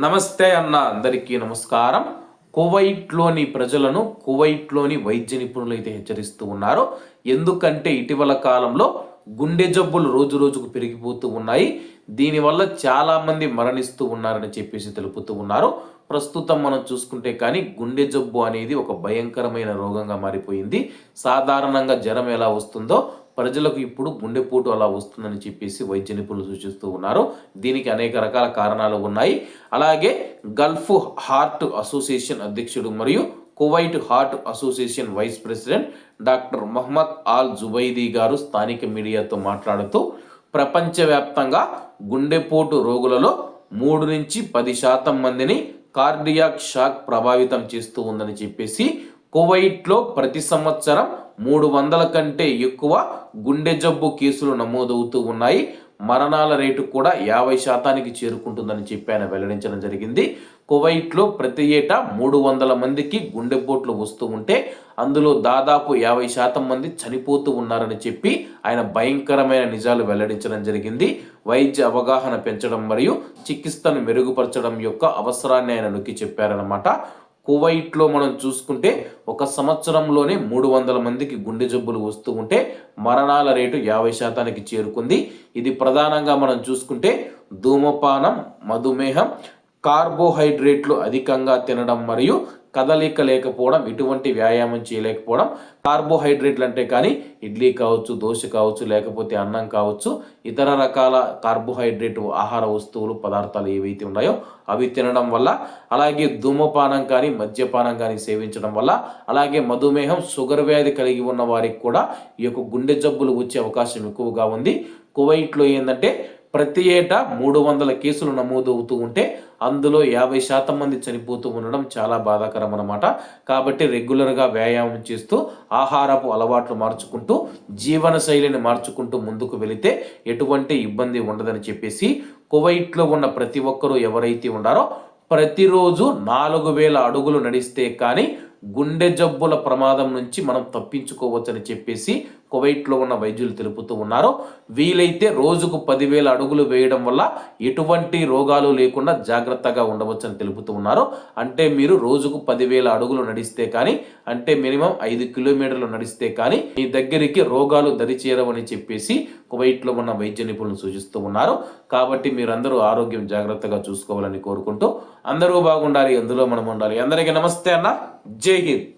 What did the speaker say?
నమస్తే అన్న, అందరికీ నమస్కారం. కువైట్లోని ప్రజలను కువైట్లోని వైద్య నిపుణులు అయితే హెచ్చరిస్తూ ఉన్నారు. ఎందుకంటే ఇటీవల కాలంలో గుండె జబ్బులు రోజు రోజుకు పెరిగిపోతూ ఉన్నాయి. దీనివల్ల చాలామంది మరణిస్తూ ఉన్నారని చెప్పేసి తెలుపుతూ ఉన్నారు. ప్రస్తుతం మనం చూసుకుంటే కానీ గుండె జబ్బు అనేది ఒక భయంకరమైన రోగంగా మారిపోయింది. సాధారణంగా జ్వరం ఎలా వస్తుందో ప్రజలకు ఇప్పుడు గుండెపోటు అలా వస్తుందని చెప్పేసి వైద్య నిపుణులు సూచిస్తూ ఉన్నారు. దీనికి అనేక రకాల కారణాలు ఉన్నాయి. అలాగే గల్ఫ్ హార్ట్ అసోసియేషన్ అధ్యక్షుడు మరియు Kuwait heart association vice president doctor Mohammed Al Zubaidi గారు స్థానిక మీడియాతో మాట్లాడుతూ ప్రపంచవ్యాప్తంగా గుండెపోటు రోగులలో 3 నుంచి 10% మందిని కార్డియాక్ షాక్ ప్రభావితం చేస్తూ ఉందని చెప్పేసి, కువైట్లో ప్రతి సంవత్సరం 300 కంటే ఎక్కువ గుండె జబ్బు కేసులు నమోదవుతూ ఉన్నాయి. మరణాల రేటు కూడా 50% చేరుకుంటుందని చెప్పి ఆయన వెల్లడించడం జరిగింది. కువైట్లో ప్రతి ఏటా 300 మందికి గుండెపోట్లు వస్తూ ఉంటే అందులో దాదాపు 50% మంది చనిపోతూ ఉన్నారని చెప్పి ఆయన భయంకరమైన నిజాలు వెల్లడించడం జరిగింది. వైద్య అవగాహన పెంచడం మరియు చికిత్సను మెరుగుపరచడం యొక్క అవసరాన్ని ఆయన నొక్కి చెప్పారనమాట. కువైట్లో మనం చూసుకుంటే ఒక సంవత్సరంలోనే 300 మందికి గుండె జబ్బులు వస్తూ ఉంటే మరణాల రేటు 50% చేరుకుంది. ఇది ప్రధానంగా మనం చూసుకుంటే ధూమపానం, మధుమేహం, కార్బోహైడ్రేట్లు అధికంగా తినడం మరియు కదలిక లేకపోవడం, ఇటువంటి వ్యాయామం చేయలేకపోవడం. కార్బోహైడ్రేట్లు అంటే కానీ ఇడ్లీ కావచ్చు, దోశ కావచ్చు, లేకపోతే అన్నం కావచ్చు, ఇతర రకాల కార్బోహైడ్రేట్ ఆహార వస్తువులు పదార్థాలు ఏవైతే ఉన్నాయో అవి తినడం వల్ల, అలాగే ధూమపానం కానీ మద్యపానం కానీ సేవించడం వల్ల, అలాగే మధుమేహం, షుగర్ వ్యాధి కలిగి ఉన్న వారికి కూడా ఈ యొక్క గుండె జబ్బులు వచ్చే అవకాశం ఎక్కువగా ఉంది. కువైట్లో ఏంటంటే ప్రతి ఏటా 300 కేసులు నమోదవుతూ ఉంటే అందులో 50% మంది చనిపోతూ ఉండడం చాలా బాధాకరం అన్నమాట. కాబట్టి రెగ్యులర్గా వ్యాయామం చేస్తూ ఆహారపు అలవాట్లు మార్చుకుంటూ జీవన శైలిని మార్చుకుంటూ ముందుకు వెళితే ఎటువంటి ఇబ్బంది ఉండదని చెప్పేసి, కువైట్లో ఉన్న ప్రతి ఒక్కరూ ఎవరైతే ఉన్నారో ప్రతిరోజు 4000 అడుగులు నడిస్తే కానీ గుండె జబ్బుల ప్రమాదం నుంచి మనం తప్పించుకోవచ్చని చెప్పేసి కువైట్లో ఉన్న వైద్యులు తెలుపుతూ ఉన్నారు. వీలైతే రోజుకు 10,000 అడుగులు వేయడం వల్ల ఎటువంటి రోగాలు లేకుండా జాగ్రత్తగా ఉండవచ్చని తెలుపుతూ ఉన్నారు. అంటే మీరు రోజుకు 10,000 అడుగులు నడిస్తే కానీ, అంటే మినిమం 5 కిలోమీటర్లు నడిస్తే కానీ మీ దగ్గరికి రోగాలు దరిచేరవని చెప్పేసి కువైట్లో ఉన్న వైద్య నిపుణులు సూచిస్తూ ఉన్నారు. కాబట్టి మీరందరూ ఆరోగ్యం జాగ్రత్తగా చూసుకోవాలని కోరుకుంటూ అందరూ బాగుండాలి, అందులో మనం ఉండాలి. అందరికీ నమస్తే అన్న, జై హింద్.